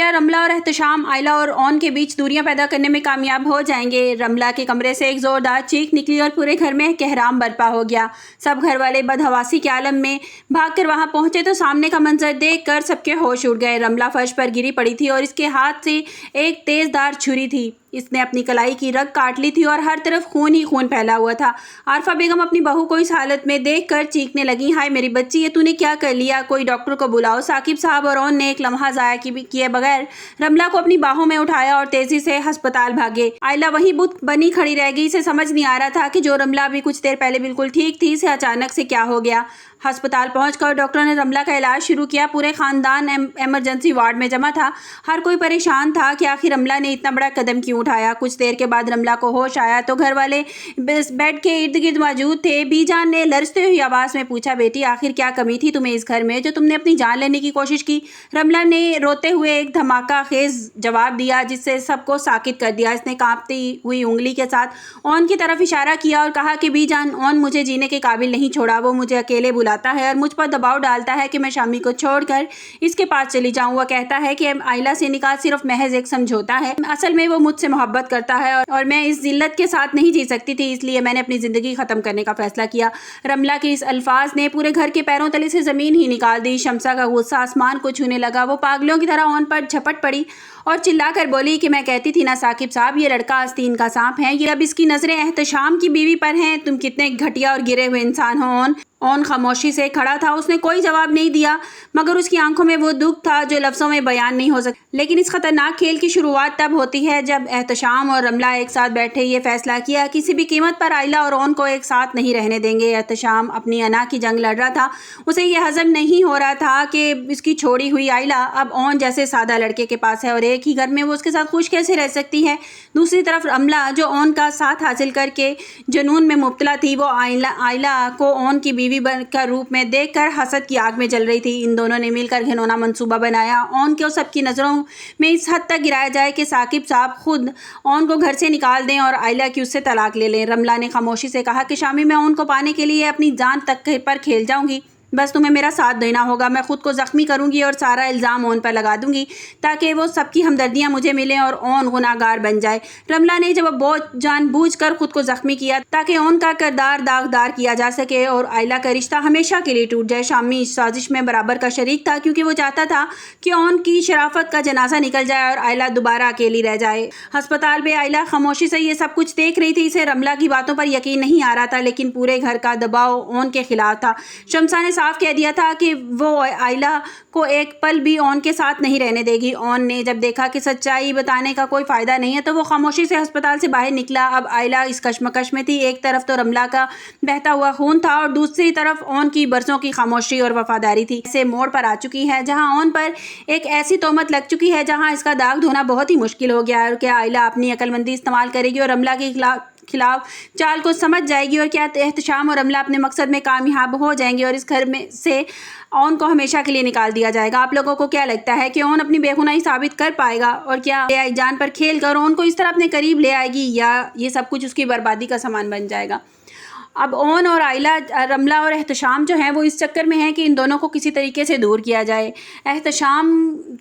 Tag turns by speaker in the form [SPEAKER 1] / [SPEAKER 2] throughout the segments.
[SPEAKER 1] ہے رملہ اور احتشام آئلہ اور اون کے بیچ دوریاں پیدا کرنے میں کامیاب ہو جائیں گے۔ رملہ کے کمرے سے ایک زوردار چیخ نکلی اور پورے گھر میں کہرام برپا ہو گیا۔ سب گھر والے بدحواسی کے عالم میں بھاگ کر وہاں پہنچے تو سامنے کا منظر دیکھ کر سب کے ہوش اڑ گئے۔ رملہ فرش پر گری پڑی تھی اور اس کے ہاتھ سے ایک تیز دھار چھری تھی۔ اس نے اپنی کلائی کی رگ کاٹ لی تھی اور ہر طرف خون ہی خون پھیلا ہوا تھا۔ عارفہ بیگم اپنی بہو کو اس حالت میں دیکھ کر چیخنے لگی، ہائے میری بچی، یہ تو نے کیا کر لیا؟ کوئی ڈاکٹر کو بلاؤ۔ ثاقب صاحب اور اون نے ایک لمحہ ضائع کیے بغیر رملہ کو اپنی باہوں میں اٹھایا اور تیزی سے ہسپتال بھاگے۔ آئلہ وہیں بت بنی کھڑی رہ گئی۔ اسے سمجھ نہیں آ رہا تھا کہ جو رملہ ابھی کچھ دیر پہلے بالکل ٹھیک تھی، اسے اچانک سے کیا ہو گیا۔ ہسپتال پہنچ کر ڈاکٹروں نے رملہ کا علاج شروع کیا۔ پورے خاندان ایمرجنسی وارڈ میں جمع تھا۔ ہر کوئی پریشان تھا کہ آخر رملہ نے اتنا بڑا قدم کیوں اٹھایا۔ کچھ دیر کے بعد رملہ کو ہوش آیا تو گھر والے بیڈ کے ارد گرد موجود تھے۔ بی جان نے لرزتے ہوئی آواز میں پوچھا، بیٹی آخر کیا کمی تھی تمہیں اس گھر میں جو تم نے اپنی جان لینے کی کوشش کی؟ رملہ نے روتے ہوئے ایک دھماکہ خیز جواب دیا جس سے سب کو ساکت کر دیا۔ اس نے کانپتی ہوئی انگلی کے ساتھ اون کی طرف اشارہ کیا اور کہا کہ بی جان، اون مجھے جینے کے قابل نہیں چھوڑا، وہ مجھے اکیلے بلاتا ہے اور مجھ پر دباؤ ڈالتا ہے کہ میں شامی کو چھوڑ کر اس کے پاس چلی جاؤں۔ وہ کہتا ہے کہ آئلہ سے نکاح صرف محض ایک سمجھوتا ہے، اصل میں وہ مجھ سے محبت کرتا ہے اور میں اس ذلت کے ساتھ نہیں جی سکتی تھی، اس لیے میں نے اپنی زندگی ختم کرنے کا فیصلہ کیا۔ رملہ کے اس الفاظ نے پورے گھر کے پیروں تلے سے زمین ہی نکال دی۔ شمسہ کا غصہ آسمان کو چھونے لگا۔ وہ پاگلوں کی طرح اون پر جھپٹ پڑی اور چلا کر بولی کہ میں کہتی تھی نا ثاقب صاحب، یہ لڑکا آستین کا سانپ ہے، یہ اب اس کی نظریں احتشام کی بیوی پر ہیں۔ تم کتنے گھٹیا اور گرے ہوئے انسان ہو اون۔ اون خاموشی سے کھڑا تھا، اس نے کوئی جواب نہیں دیا مگر اس کی آنکھوں میں وہ دکھ تھا جو لفظوں میں بیان نہیں ہو سکتا۔ لیکن اس خطرناک کھیل کی شروعات تب ہوتی ہے جب احتشام اور رملہ ایک ساتھ بیٹھے یہ فیصلہ کیا کسی بھی قیمت پر آئلہ اور اون کو ایک ساتھ نہیں رہنے دیں گے۔ احتشام اپنی انا کی جنگ لڑ رہا تھا۔ اسے یہ ہضم نہیں ہو رہا تھا کہ اس کی چھوڑی ہوئی آئلہ اب اون جیسے سادہ لڑکے کے پاس ہے اور ایک ہی گھر میں وہ اس کے ساتھ خوش کیسے رہ سکتی ہے۔ دوسری طرف رملہ جو اون کا ساتھ حاصل کر کے جنون میں مبتلا تھی، وہ آئلہ کو اون کی بیوی کا روپ میں دیکھ کر حسد کی آگ میں جل رہی تھی۔ ان دونوں نے مل کر گھنونا منصوبہ بنایا، اون کو سب کی نظروں میں اس حد تک گرایا جائے کہ ثاقب صاحب خود اون کو گھر سے نکال دیں اور آئلہ کی اس سے طلاق لے لیں۔ رملہ نے خاموشی سے کہا کہ شامی، میں اون کو پانے کے لیے اپنی جان تک پر کھیل جاؤں گی، بس تمہیں میرا ساتھ دینا ہوگا۔ میں خود کو زخمی کروں گی اور سارا الزام اون پر لگا دوں گی تاکہ وہ سب کی ہمدردیاں مجھے ملیں اور اون گناہگار بن جائے۔ رملہ نے جب جان بوجھ کر خود کو زخمی کیا تاکہ اون کا کردار داغدار کیا جا سکے اور آئلہ کا رشتہ ہمیشہ کے لیے ٹوٹ جائے۔ شامی اس سازش میں برابر کا شریک تھا کیونکہ وہ چاہتا تھا کہ اون کی شرافت کا جنازہ نکل جائے اور آئلہ دوبارہ اکیلی رہ جائے۔ ہسپتال میں آئلہ خاموشی سے یہ سب کچھ دیکھ رہی تھی۔ اسے رملہ کی باتوں پر یقین نہیں آ رہا تھا لیکن پورے گھر کا دباؤ اون کے خلاف تھا۔ شمسہ نے صاف کہہ دیا تھا کہ وہ آئلہ کو ایک پل بھی اون کے ساتھ نہیں رہنے دے گی۔ اون نے جب دیکھا کہ سچائی بتانے کا کوئی فائدہ نہیں ہے تو وہ خاموشی سے ہسپتال سے باہر نکلا۔ اب آئلہ اس کشمکش میں تھی، ایک طرف تو رملہ کا بہتا ہوا خون تھا اور دوسری طرف اون کی برسوں کی خاموشی اور وفاداری تھی۔ ایسے موڑ پر آ چکی ہے جہاں اون پر ایک ایسی تہمت لگ چکی ہے جہاں اس کا داغ دھونا بہت ہی مشکل ہو گیا ہے۔ اور کیا آئلہ اپنی عقل مندی استعمال کرے گی اور رملہ کے خلاف چال کو سمجھ جائے گی؟ اور کیا احتشام اور رملہ اپنے مقصد میں کامیاب ہو جائیں گے اور اس گھر میں سے اون کو ہمیشہ کے لیے نکال دیا جائے گا؟ آپ لوگوں کو کیا لگتا ہے کہ اون اپنی بے گناہی ثابت کر پائے گا اور کیا جان پر کھیل کر اون کو اس طرح اپنے قریب لے آئے گی یا یہ سب کچھ اس کی بربادی کا سامان بن جائے گا؟ اب اون اور آئلہ، رملہ اور احتشام جو ہیں وہ اس چکر میں ہیں کہ ان دونوں کو کسی طریقے سے دور کیا جائے۔ احتشام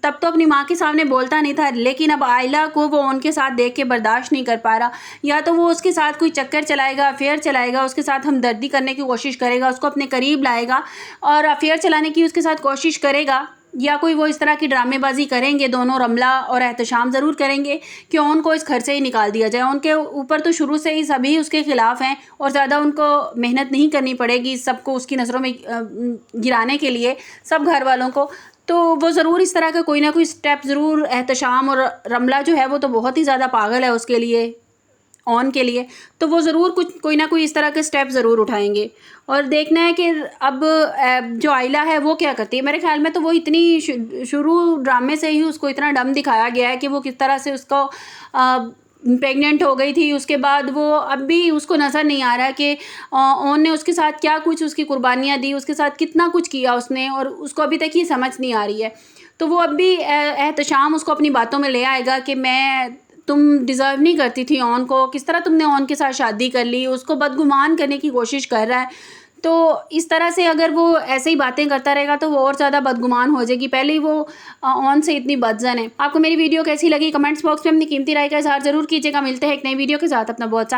[SPEAKER 1] تب تو اپنی ماں کے سامنے بولتا نہیں تھا لیکن اب آئلہ کو وہ اون کے ساتھ دیکھ کے برداشت نہیں کر پا رہا۔ یا تو وہ اس کے ساتھ کوئی چکر چلائے گا، افیئر چلائے گا، اس کے ساتھ ہمدردی کرنے کی کوشش کرے گا، اس کو اپنے قریب لائے گا اور افیئر چلانے کی اس کے ساتھ کوشش کرے گا، یا کوئی وہ اس طرح کی ڈرامے بازی کریں گے دونوں، رملہ اور احتشام ضرور کریں گے کہ اون کو اس گھر سے ہی نکال دیا جائے۔ ان کے اوپر تو شروع سے ہی سبھی اس کے خلاف ہیں اور زیادہ ان کو محنت نہیں کرنی پڑے گی سب کو اس کی نظروں میں گرانے کے لیے، سب گھر والوں کو، تو وہ ضرور اس طرح کا کوئی نہ کوئی سٹیپ ضرور، احتشام اور رملہ جو ہے وہ تو بہت ہی زیادہ پاگل ہے اس کے لیے، اون کے لیے، تو وہ ضرور کوئی نہ کوئی اس طرح کے سٹیپ ضرور اٹھائیں گے۔ اور دیکھنا ہے کہ اب جو آئلہ ہے وہ کیا کرتی ہے۔ میرے خیال میں تو وہ اتنی شروع ڈرامے سے ہی اس کو اتنا ڈم دکھایا گیا ہے کہ وہ کس طرح سے اس کو پریگننٹ ہو گئی تھی، اس کے بعد وہ اب بھی اس کو نظر نہیں آ رہا کہ اون نے اس کے ساتھ کیا کچھ اس کی قربانیاں دی، اس کے ساتھ کتنا کچھ کیا اس نے، اور اس کو ابھی تک یہ سمجھ نہیں آ رہی ہے۔ تو وہ اب بھی احتشام اس کو اپنی باتوں میں لے آئے گا کہ تم ڈیزرو نہیں کرتی تھی اون کو، کس طرح تم نے اون کے ساتھ شادی کر لی، اس کو بدگمان کرنے کی کوشش کر رہا ہے۔ تو اس طرح سے اگر وہ ایسے ہی باتیں کرتا رہے گا تو وہ اور زیادہ بدگمان ہو جائے گی. پہلے ہی وہ آن سے اتنی بدزن ہے. آپ کو میری ویڈیو کیسی لگی کمنٹس باکس میں اپنی قیمتی رائے کا اظہار ضرور کیجیے گا. ملتے ہیں ایک نئی ویڈیو کے ساتھ. اپنا بہت سا